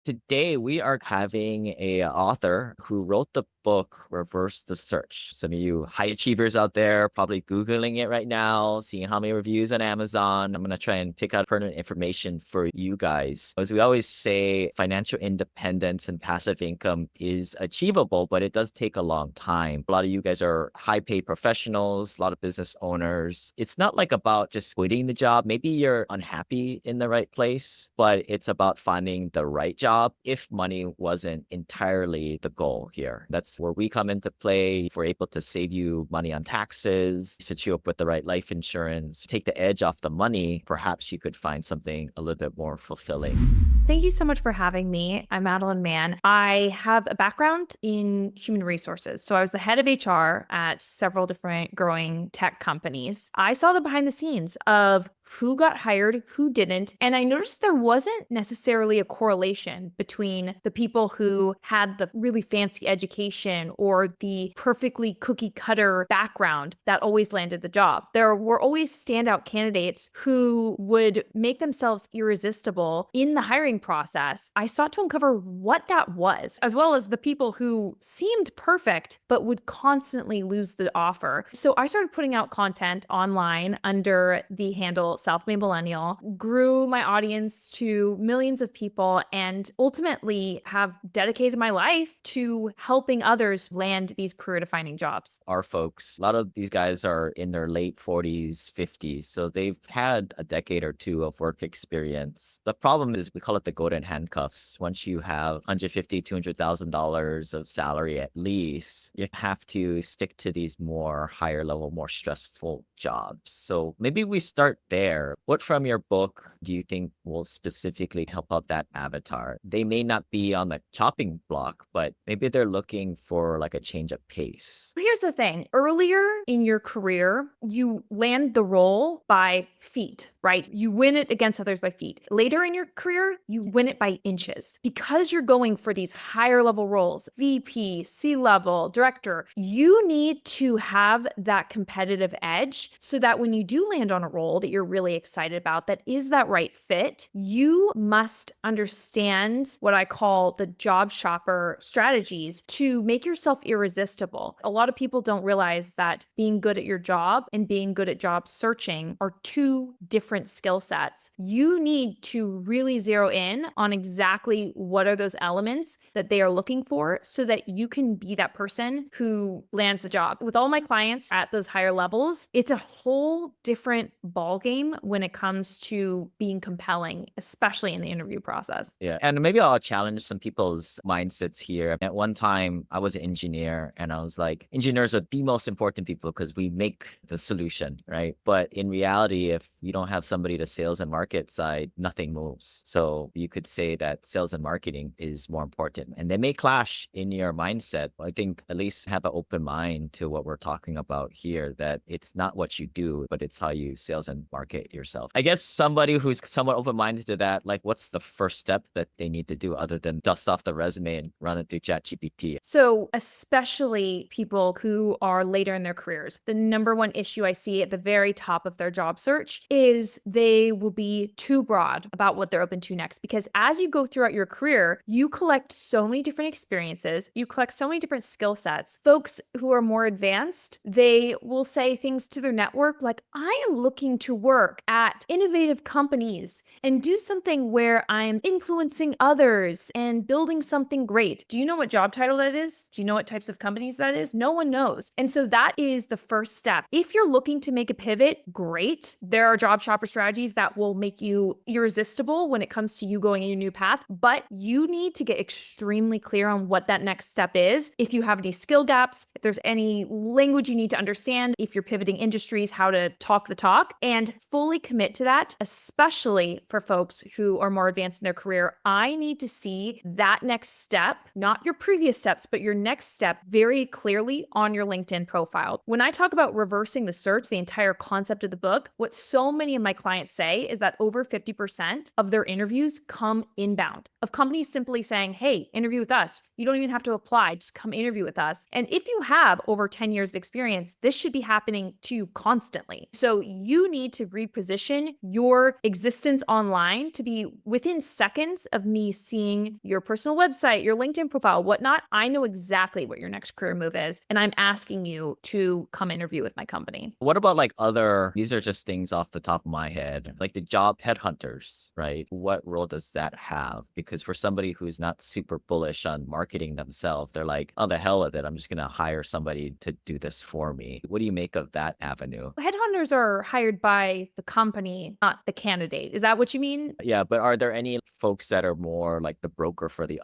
Today we are having a author who wrote the book Reverse the Search. Some of you high achievers out there probably Googling it right now, seeing how many reviews on Amazon. I'm going to try and pick out pertinent information for you guys. As we always say, financial independence and passive income is achievable, but it does take a long time. A lot of you guys are high paid professionals, a lot of business owners. It's not like about just quitting the job. Maybe you're unhappy in the right place, but it's about finding the right job if money wasn't entirely the goal here. That's where we come into play. If we're able to save you money on taxes, set you up with the right life insurance, take the edge off the money, perhaps you could find something a little bit more fulfilling. Thank you so much for having me. I'm Madeline Mann. I have a background in human resources. So I was the head of HR at several different growing tech companies. I saw the behind the scenes of who got hired, who didn't. And I noticed there wasn't necessarily a correlation between the people who had the really fancy education or the perfectly cookie cutter background that always landed the job. There were always standout candidates who would make themselves irresistible in the hiring process. I sought to uncover what that was, as well as the people who seemed perfect, but would constantly lose the offer. So I started putting out content online under the handle Self-Made Millennial, grew my audience to millions of people, and ultimately have dedicated my life to helping others land these career-defining jobs. Our folks, a lot of these guys are in their late 40s, 50s, so they've had a decade or two of work experience. The problem is we call it the golden handcuffs. Once you have $150,000, $200,000 of salary at least, you have to stick to these more higher level, more stressful jobs. So maybe we start there. What from your book do you think will specifically help out that avatar? They may not be on the chopping block, but maybe they're looking for like a change of pace. Here's the thing. Earlier in your career, you land the role by feet, right? You win it against others by feet. Later in your career, you win it by inches. Because you're going for these higher level roles, VP, C-level, director, you need to have that competitive edge so that when you do land on a role that you're really excited about, that is that right fit, you must understand what I call the job shopper strategies to make yourself irresistible. A lot of people don't realize that being good at your job and being good at job searching are two different skill sets. You need to really zero in on exactly what are those elements that they are looking for so that you can be that person who lands the job. With all my clients at those higher levels, it's a whole different ballgame when it comes to being compelling, especially in the interview process. Yeah. And maybe I'll challenge some people's mindsets here. At one time, I was an engineer and I was like, engineers are the most important people because we make the solution, right? But in reality, if you don't have somebody to sales and market side, nothing moves. So you could say that sales and marketing is more important. And they may clash in your mindset. I think at least have an open mind to what we're talking about here, that it's not what you do, but it's how you sales and market yourself. I guess somebody who's somewhat open-minded to that, like what's the first step that they need to do other than dust off the resume and run it through ChatGPT? So, especially people who are later in their careers, the number one issue I see at the very top of their job search is they will be too broad about what they're open to next. Because as you go throughout your career, you collect so many different experiences, you collect so many different skill sets. Folks who are more advanced, they will say things to their network like, I am looking to work at innovative companies and do something where I'm influencing others and building something great. Do you know what job title that is? Do you know what types of companies that is? No one knows. And so that is the first step. If you're looking to make a pivot, great. There are job shopper strategies that will make you irresistible when it comes to you going in a new path, but you need to get extremely clear on what that next step is. If you have any skill gaps, if there's any language you need to understand, if you're pivoting industries, how to talk the talk, and fully commit to that, especially for folks who are more advanced in their career. I need to see that next step, not your previous steps, but your next step very clearly on your LinkedIn profile. When I talk about reversing the search, the entire concept of the book, what so many of my clients say is that over 50% of their interviews come inbound, of companies simply saying, hey, interview with us. You don't even have to apply, just come interview with us. And if you have over 10 years of experience, this should be happening to you constantly. So you need to reposition your existence online to be within seconds of me seeing your personal website, your LinkedIn profile, whatnot. I know exactly what your next career move is, and I'm asking you to come interview with my company. What about these are just things off the top of my head, like the job headhunters, right? What role does that have? Because for somebody who's not super bullish on marketing themselves, they're like, oh, the hell with it. I'm just going to hire somebody to do this for me. What do you make of that avenue? Headhunters are hired by the company, not the candidate. Is that what you mean? Yeah, but are there any folks that are more like the broker for the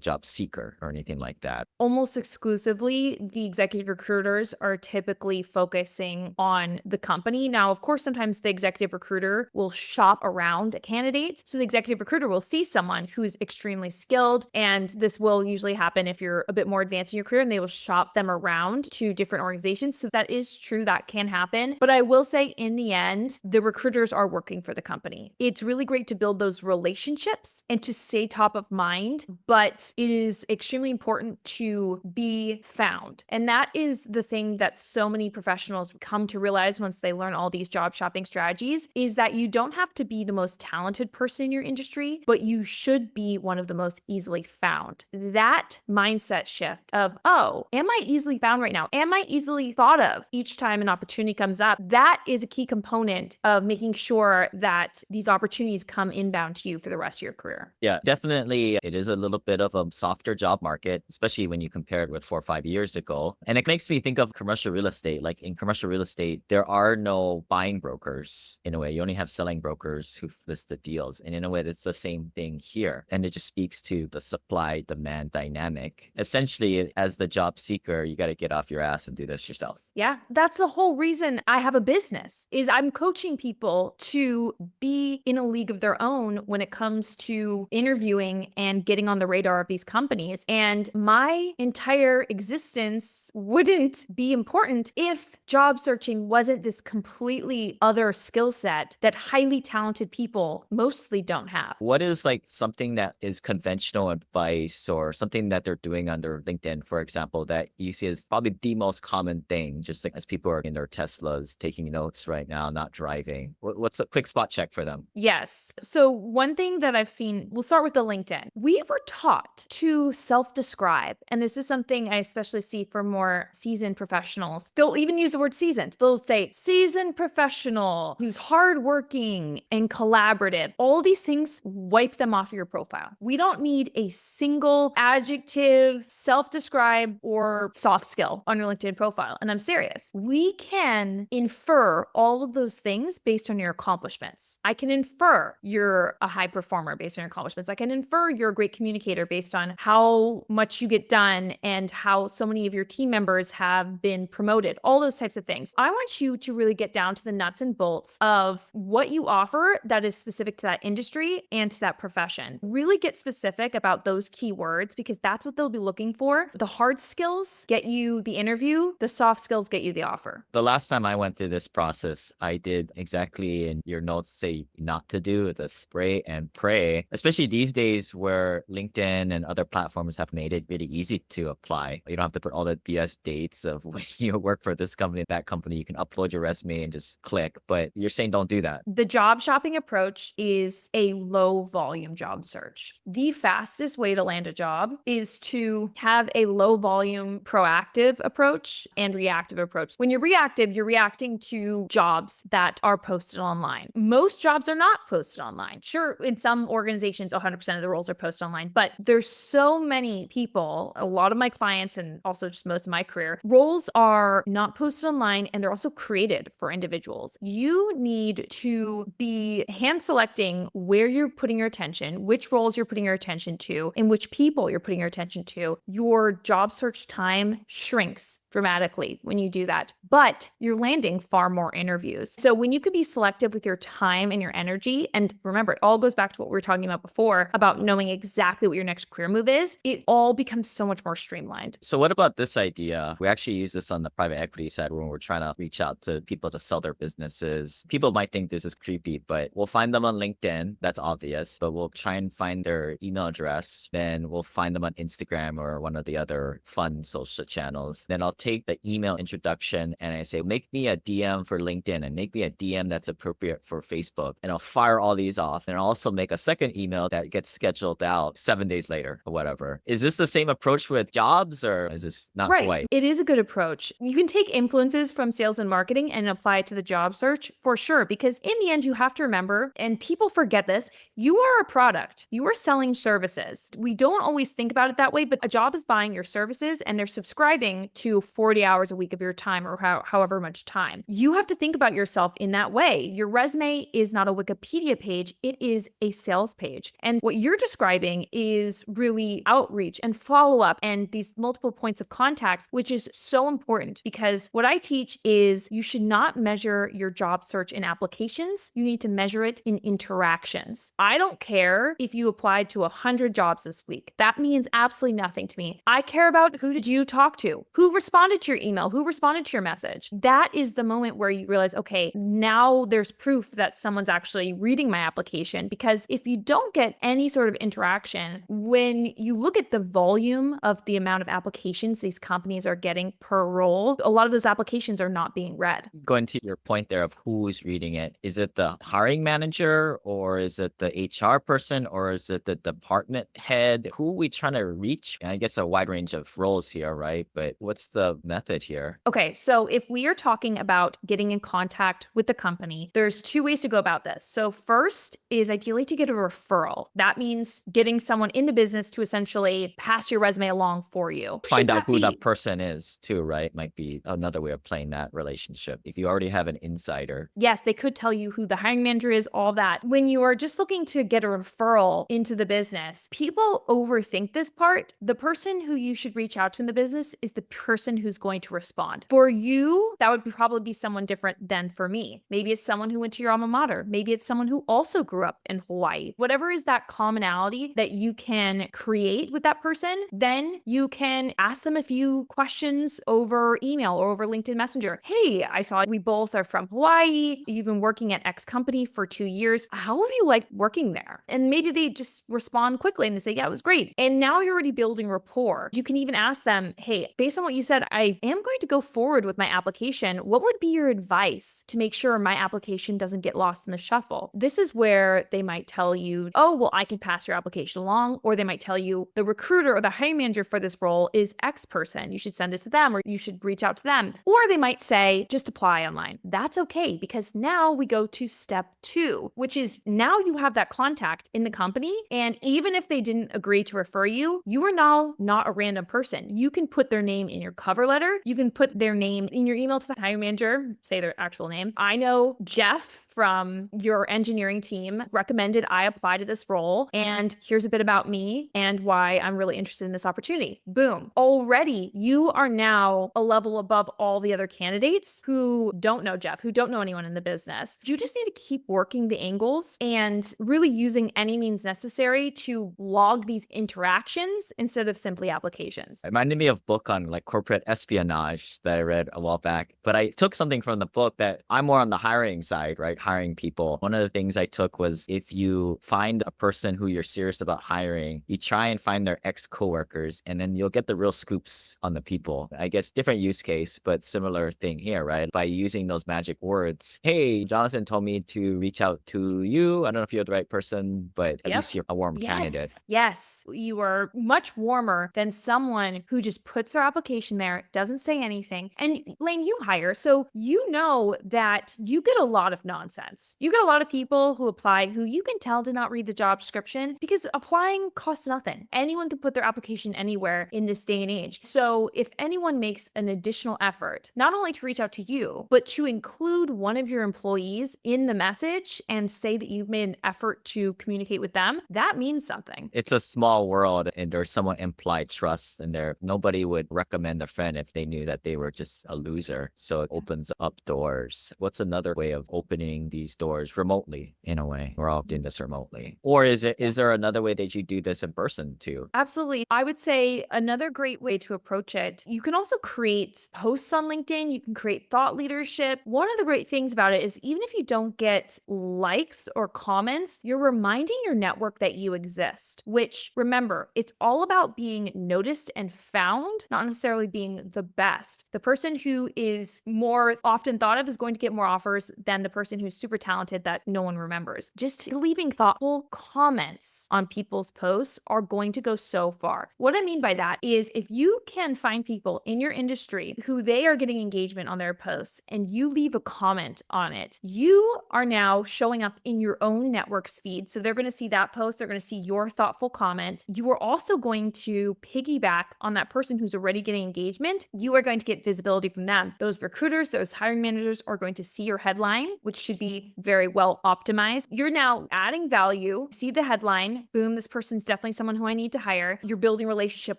job seeker or anything like that? Almost exclusively, the executive recruiters are typically focusing on the company. Now, of course, sometimes the executive recruiter will shop around a candidate. So the executive recruiter will see someone who's extremely skilled, and this will usually happen if you're a bit more advanced in your career, and they will shop them around to different organizations. So that is true, that can happen. But I will say, in the end, the recruiters are working for the company. It's really great to build those relationships and to stay top of mind, but it is extremely important to be found. And that is the thing that so many professionals come to realize once they learn all these job shopping strategies, is that you don't have to be the most talented person in your industry, but you should be one of the most easily found. That mindset shift of, oh, am I easily found right now? Am I easily thought of each time an opportunity comes up? That is a key component of making sure that these opportunities come inbound to you for the rest of your career. Yeah, definitely. It is a little bit of a softer job market, especially when you compare it with 4 or 5 years ago. And it makes me think of commercial real estate. Like in commercial real estate, there are no buying brokers in a way. You only have selling brokers who list the deals. And in a way, it's the same thing here. And it just speaks to the supply demand dynamic. Essentially, as the job seeker, you got to get off your ass and do this yourself. Yeah, that's the whole reason I have a business, is I'm coaching people to be in a league of their own when it comes to interviewing and getting on the radar of these companies. And my entire existence wouldn't be important if job searching wasn't this completely other skill set that highly talented people mostly don't have. What is like something that is conventional advice or something that they're doing on their LinkedIn, for example, that you see as probably the most common thing, just like as people are in their Teslas taking notes right now, not driving? What's a quick spot check for them? Yes. So one thing that I've seen, we'll start with the LinkedIn. We were taught to self-describe, and this is something I especially see for more seasoned professionals. They'll even use the word seasoned. They'll say seasoned professional who's hardworking and collaborative. All these things wipe them off your profile. We don't need a single adjective, self-describe, or soft skill on your LinkedIn profile. And I'm serious. We can infer all of those things based on your accomplishments. I can infer you're a high performer based on your accomplishments. I can infer you're a great communicator based on how much you get done and how so many of your team members have been promoted, all those types of things. I want you to really get down to the nuts and bolts of what you offer that is specific to that industry and to that profession. Really get specific about those keywords, because that's what they'll be looking for. The hard skills get you the interview, the soft skills get you the offer. The last time I went through this process, I did exactly in your notes say not to do the spray and pray, especially these days where LinkedIn and other platforms have made it really easy to apply. You don't have to put all the BS dates of when you work for this company, that company. You can upload your resume and just click, but you're saying don't do that. The job shopping approach is a low volume job search. The fastest way to land a job is to have a low volume proactive approach and reactive approach. When you're reactive, you're reacting to jobs that are posted online. Most jobs are not posted online. Sure, in some organizations, 100% of the roles are posted online, but there's so many people, a lot of my clients and also just most of my career, roles are not posted online, and they're also created for individuals. You need to be hand selecting where you're putting your attention, which roles you're putting your attention to, and which people you're putting your attention to. Your job search time shrinks dramatically when you do that, but you're landing far more interviews. So when you can be selective with your time and your energy, and remember, it all goes back to what we were talking about before about knowing exactly what your next career move is, it all becomes so much more streamlined. So what about this idea? We actually use this on the private equity side when we're trying to reach out to people to sell their businesses. People might think this is creepy, but we'll find them on LinkedIn. That's obvious, but we'll try and find their email address. Then we'll find them on Instagram or one of the other fun social channels. Then I'll take the email introduction and I say, make me a DM for LinkedIn and make me me a DM that's appropriate for Facebook, and I'll fire all these off, and I'll also make a second email that gets scheduled out 7 days later or whatever. Is this the same approach with jobs, or is this not Right. quite? It is a good approach. You can take influences from sales and marketing and apply it to the job search for sure, because in the end, you have to remember, and people forget this, you are a product. You are selling services. We don't always think about it that way, but a job is buying your services and they're subscribing to 40 hours a week of your time or however much time. You have to think about yourself in that way. Your resume is not a Wikipedia page, it is a sales page. And what you're describing is really outreach and follow up and these multiple points of contacts, which is so important, because what I teach is you should not measure your job search in applications. You need to measure it in interactions. I don't care if you applied to 100 jobs this week. That means absolutely nothing to me. I care about who did you talk to? Who responded to your email? Who responded to your message? That is the moment where you realize, okay, now there's proof that someone's actually reading my application. Because if you don't get any sort of interaction, when you look at the volume of the amount of applications these companies are getting per role, a lot of those applications are not being read. Going to your point there of who's reading it, is it the hiring manager, or is it the HR person, or is it the department head? Who are we trying to reach? I guess a wide range of roles here, right? But what's the method here? Okay, so if we are talking about getting in contact with the company, there's two ways to go about this. So first is ideally to get a referral. That means getting someone in the business to essentially pass your resume along for you. Find out who that person is too, right? Might be another way of playing that relationship. If you already have an insider. Yes, they could tell you who the hiring manager is, all that. When you are just looking to get a referral into the business, people overthink this part. The person who you should reach out to in the business is the person who's going to respond. For you, that would probably be someone different than for me. Maybe it's someone who went to your alma mater. Maybe it's someone who also grew up in Hawaii. Whatever is that commonality that you can create with that person, then you can ask them a few questions over email or over LinkedIn Messenger. Hey, I saw we both are from Hawaii. You've been working at X company for 2 years. How have you liked working there? And maybe they just respond quickly and they say, yeah, it was great. And now you're already building rapport. You can even ask them, hey, based on what you said, I am going to go forward with my application. What would be your advice to make sure my application doesn't get lost in the shuffle? This is where they might tell you, oh, well, I can pass your application along. Or they might tell you the recruiter or the hiring manager for this role is X person. You should send it to them, or you should reach out to them. Or they might say, just apply online. That's okay, because now we go to step 2, which is now you have that contact in the company. And even if they didn't agree to refer you, you are now not a random person. You can put their name in your cover letter. You can put their name in your email to the hiring manager, say their actual name. I know Jeff from your engineering team recommended I apply to this role, and here's a bit about me and why I'm really interested in this opportunity. Boom. Already, you are now a level above all the other candidates who don't know Jeff, who don't know anyone in the business. You just need to keep working the angles and really using any means necessary to log these interactions instead of simply applications. It reminded me of a book on like corporate espionage that I read a while back, but I took something from the book that I'm more on the hiring side, right? Hiring people. One of the things I took was if you find a person who you're serious about hiring, you try and find their ex-coworkers, and then you'll get the real scoops on the people. I guess different use case, but similar thing here, right? By using those magic words. Hey, Jonathan told me to reach out to you. I don't know if you're the right person, but at least you're a warm candidate. Yes, you are much warmer than someone who just puts their application there, doesn't say anything. And Lane, you hire, so you know that you get a lot of nonsense. You get a lot of people who apply who you can tell did not read the job description, because applying costs nothing. Anyone can put their application anywhere in this day and age. So if anyone makes an additional effort, not only to reach out to you, but to include one of your employees in the message and say that you've made an effort to communicate with them, that means something. It's a small world, and there's somewhat implied trust in there. Nobody would recommend a friend if they knew that they were just a loser. So it opens up doors. What's another way of opening opening these doors remotely in a way. We're all doing this remotely. Or is there another way that you do this in person too? Absolutely. I would say another great way to approach it, you can also create posts on LinkedIn. You can create thought leadership. One of the great things about it is even if you don't get likes or comments, you're reminding your network that you exist, which remember, it's all about being noticed and found, not necessarily being the best. The person who is more often thought of is going to get more offers than the person who's super talented that no one remembers. Just leaving thoughtful comments on people's posts are going to go so far. What I mean by that is if you can find people in your industry who they are getting engagement on their posts and you leave a comment on it, you are now showing up in your own network's feed. So they're going to see that post, they're going to see your thoughtful comment. You are also going to piggyback on that person who's already getting engagement. You are going to get visibility from them. Those recruiters, those hiring managers are going to see your headline, which should be very well optimized. You're now adding value, see the headline, boom, this person's definitely someone who I need to hire. You're building a relationship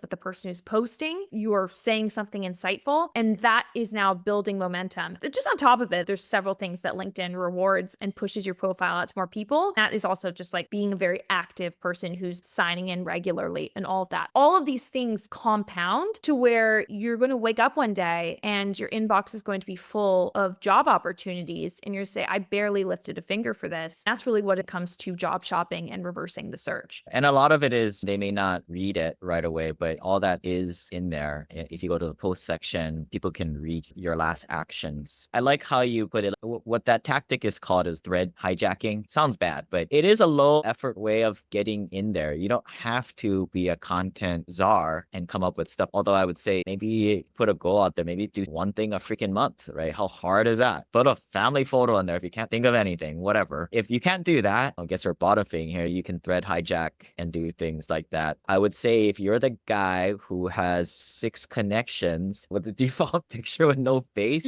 with the person who's posting. You are saying something insightful, and that is now building momentum. Just on top of it, there's several things that LinkedIn rewards and pushes your profile out to more people. That is also just like being a very active person who's signing in regularly and all of that. All of these things compound to where you're going to wake up one day and your inbox is going to be full of job opportunities, and you're say, I barely lifted a finger for this. That's really what it comes to job shopping and reversing the search. And a lot of it is they may not read it right away, but all that is in there. If you go to the post section, people can read your last actions. I like how you put it. What that tactic is called is thread hijacking. Sounds bad, but it is a low effort way of getting in there. You don't have to be a content czar and come up with stuff. Although I would say maybe put a goal out there, maybe do one thing a freaking month, right? How hard is that? Put a family photo in there if you can't think of anything, whatever. If you can't do that, I guess we're bottom thing here, you can thread hijack and do things like that. I would say if you're the guy who has 6 connections with the default picture with no face,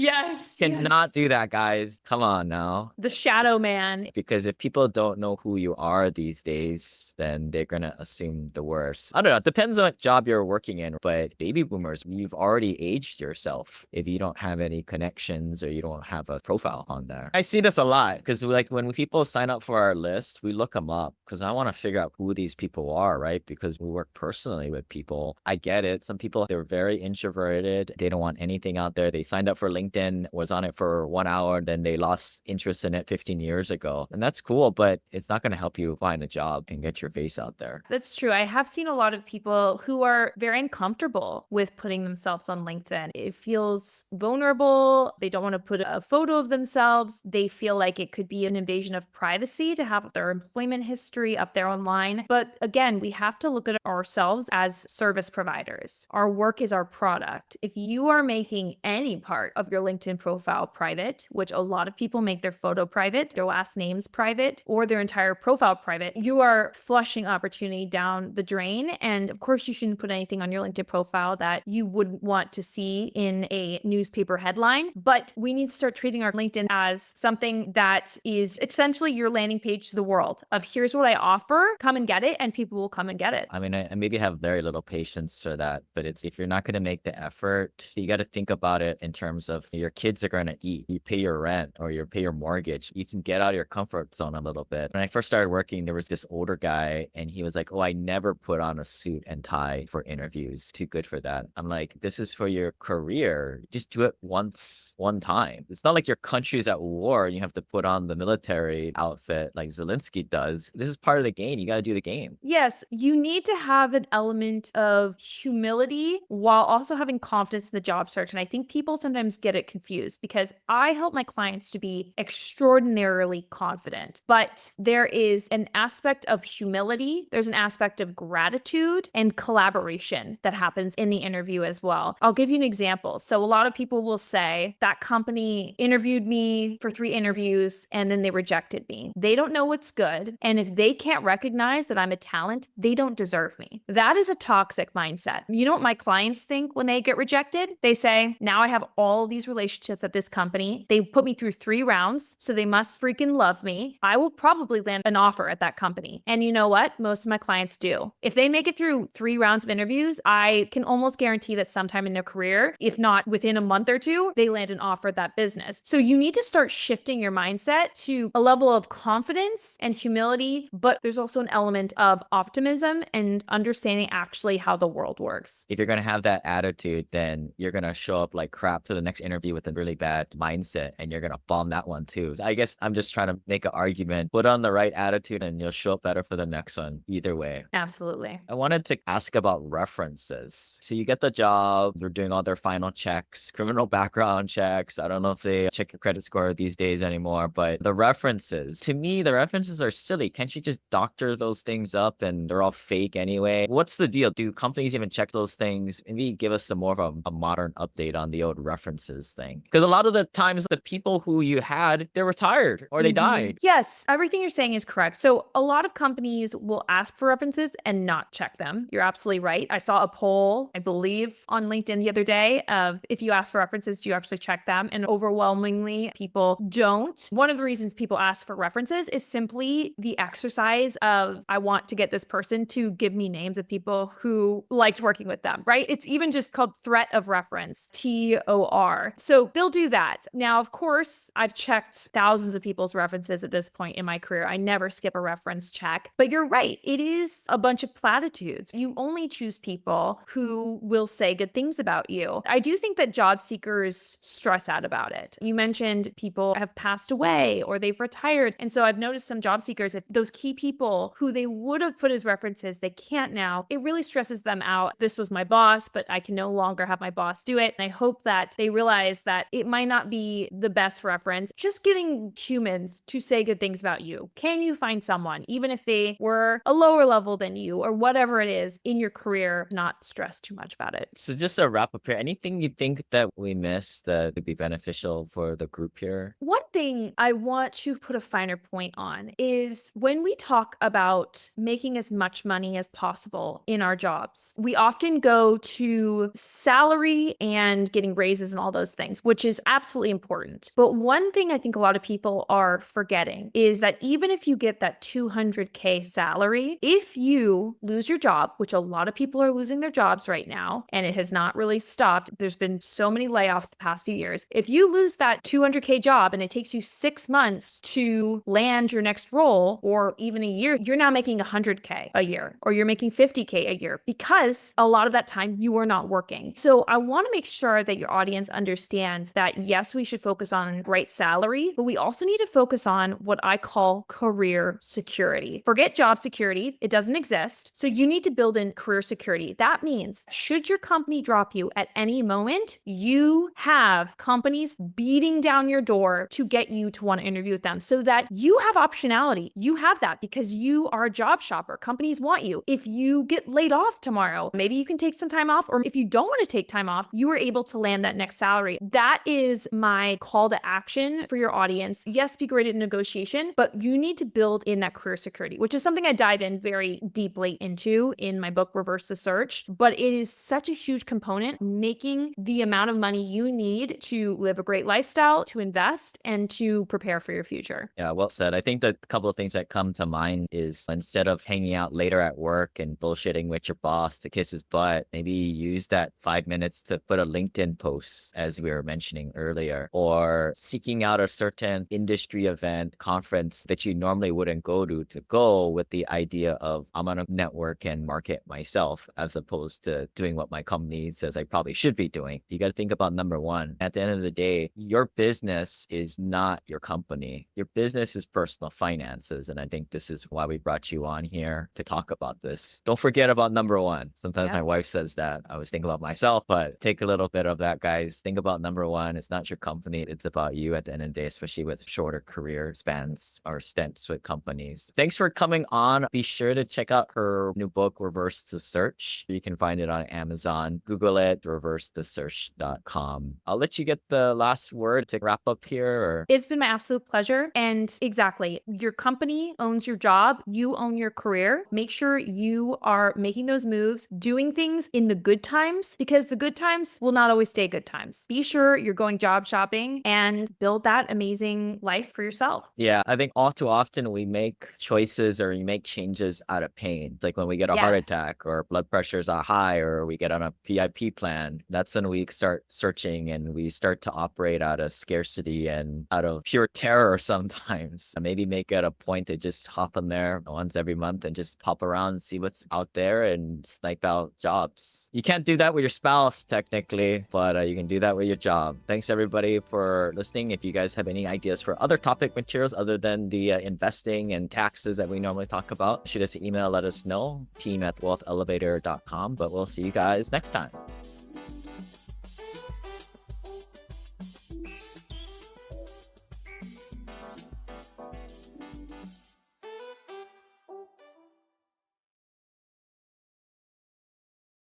cannot do that, guys. Come on now. The shadow man. Because if people don't know who you are these days, then they're going to assume the worst. I don't know. It depends on what job you're working in, but baby boomers, you've already aged yourself if you don't have any connections or you don't have a profile on there. I see this a lot because like when people sign up for our list, we look them up because I want to figure out who these people are, right? Because we work personally with people. I get it. Some people, they're very introverted. They don't want anything out there. They signed up for LinkedIn, was on it for 1 hour, then they lost interest in it 15 years ago. And that's cool, but it's not going to help you find a job and get your face out there. That's true. I have seen a lot of people who are very uncomfortable with putting themselves on LinkedIn. It feels vulnerable. They don't want to put a photo of themselves. They feel like it could be an invasion of privacy to have their employment history up there online. But again, we have to look at ourselves as service providers. Our work is our product. If you are making any part of your LinkedIn profile private, which a lot of people make their photo private, their last names private, or their entire profile private, you are flushing opportunity down the drain. And of course, you shouldn't put anything on your LinkedIn profile that you wouldn't want to see in a newspaper headline. But we need to start treating our LinkedIn as something that is essentially your landing page to the world of here's what I offer, come and get it, and people will come and get it. I mean, I maybe have very little patience for that, but it's if you're not going to make the effort, you got to think about it in terms of your kids are going to eat, you pay your rent or you pay your mortgage. You can get out of your comfort zone a little bit. When I first started working, there was this older guy and he was like, oh, I never put on a suit and tie for interviews. Too good for that. I'm like, this is for your career. Just do it once, one time. It's not like your country's at war and you have to put on the military outfit like Zelensky does. This is part of the game. You got to do the game. Yes, you need to have an element of humility while also having confidence in the job search. And I think people sometimes get it confused because I help my clients to be extraordinarily confident. But there is an aspect of humility, there's an aspect of gratitude and collaboration that happens in the interview as well. I'll give you an example. So a lot of people will say that company interviewed me for 3 interviews and then they rejected me. They don't know what's good. And if they can't recognize that I'm a talent, they don't deserve me. That is a toxic mindset. You know what my clients think when they get rejected? They say, now I have all these relationships at this company. They put me through 3 rounds, so they must freaking love me. I will probably land an offer at that company. And you know what? Most of my clients do. If they make it through 3 rounds of interviews, I can almost guarantee that sometime in their career, if not within a month or 2, they land an offer at that business. So you need to start shifting your your mindset to a level of confidence and humility, but there's also an element of optimism and understanding actually how the world works. If you're going to have that attitude, then you're going to show up like crap to the next interview with a really bad mindset, and you're going to bomb that one too. I guess I'm just trying to make an argument. Put on the right attitude and you'll show up better for the next one either way. Absolutely. I wanted to ask about references. So you get the job, they're doing all their final checks, criminal background checks. I don't know if they check your credit score these days anymore, but the references, to me, the references are silly. Can't you just doctor those things up and they're all fake anyway? What's the deal? Do companies even check those things? Maybe give us some more of a modern update on the old references thing. Because a lot of the times the people who you had, they're retired or they died. Yes, everything you're saying is correct. So a lot of companies will ask for references and not check them. You're absolutely right. I saw a poll, I believe, on LinkedIn the other day of if you ask for references, do you actually check them? And overwhelmingly, people don't. One of the reasons people ask for references is simply the exercise of, I want to get this person to give me names of people who liked working with them, right? It's even just called threat of reference, TOR. So they'll do that. Now, of course, I've checked thousands of people's references at this point in my career. I never skip a reference check, but you're right. It is a bunch of platitudes. You only choose people who will say good things about you. I do think that job seekers stress out about it. You mentioned people have passed away or they've retired. And so I've noticed some job seekers, if those key people who they would have put as references, they can't now, it really stresses them out. This was my boss, but I can no longer have my boss do it. And I hope that they realize that it might not be the best reference. Just getting humans to say good things about you. Can you find someone, even if they were a lower level than you or whatever it is in your career, not stress too much about it? So just to wrap up here, anything you think that we missed that would be beneficial for the group here? One thing I want to put a finer point on is when we talk about making as much money as possible in our jobs, we often go to salary and getting raises and all those things, which is absolutely important. But one thing I think a lot of people are forgetting is that even if you get that 200K salary, if you lose your job, which a lot of people are losing their jobs right now, and it has not really stopped, there's been so many layoffs the past few years. If you lose that 200K job and it takes you 6 months to land your next role, or even a year, you're now making 100K a year, or you're making 50K a year because a lot of that time you are not working. So I want to make sure that your audience understands that yes, we should focus on right salary, but we also need to focus on what I call career security. Forget job security. It doesn't exist. So you need to build in career security. That means should your company drop you at any moment, you have companies beating down your door to get you to want to interview with them so that you have optionality. You have that because you are a job shopper. Companies want you. If you get laid off tomorrow, maybe you can take some time off, or if you don't want to take time off, you are able to land that next salary. That is my call to action for your audience. Yes, be great at negotiation, but you need to build in that career security, which is something I dive in very deeply into in my book, Reverse the Search. But it is such a huge component, making the amount of money you need to live a great lifestyle, to invest, and to prepare for your future. Yeah, well said. I think that a couple of things that come to mind is instead of hanging out later at work and bullshitting with your boss to kiss his butt, maybe use that 5 minutes to put a LinkedIn post, as we were mentioning earlier, or seeking out a certain industry event, conference that you normally wouldn't go to go with the idea of I'm going to network and market myself as opposed to doing what my company says I probably should be doing. You got to think about number one. At the end of the day, your business is not your company. Your business is personal finances. And I think this is why we brought you on here to talk about this. Don't forget about number one. Sometimes my wife says that. I was thinking about myself, but take a little bit of that, guys. Think about number one. It's not your company. It's about you at the end of the day, especially with shorter career spans or stints with companies. Thanks for coming on. Be sure to check out her new book, Reverse the Search. You can find it on Amazon. Google it, reversethesearch.com. I'll let you get the last word to wrap up here. Or... It's been my absolute pleasure. And exactly, your company owns your job. You own your career. Make sure you are making those moves, doing things in the good times, because the good times will not always stay good times. Be sure you're going job shopping and build that amazing life for yourself. Yeah, I think all too often we make choices or we make changes out of pain. It's like when we get a heart attack or blood pressures are high or we get on a PIP plan, that's when we start searching and we start to operate out of scarcity and out of pure terror sometimes. Maybe make it a point to just hop in there once every month and just pop around and see what's out there and snipe out jobs. You can't do that with your spouse technically, but you can do that with your job. Thanks everybody for listening. If you guys have any ideas for other topic materials other than the investing and taxes that we normally talk about, shoot us an email, let us know, team@wealthelevator.com. But we'll see you guys next time.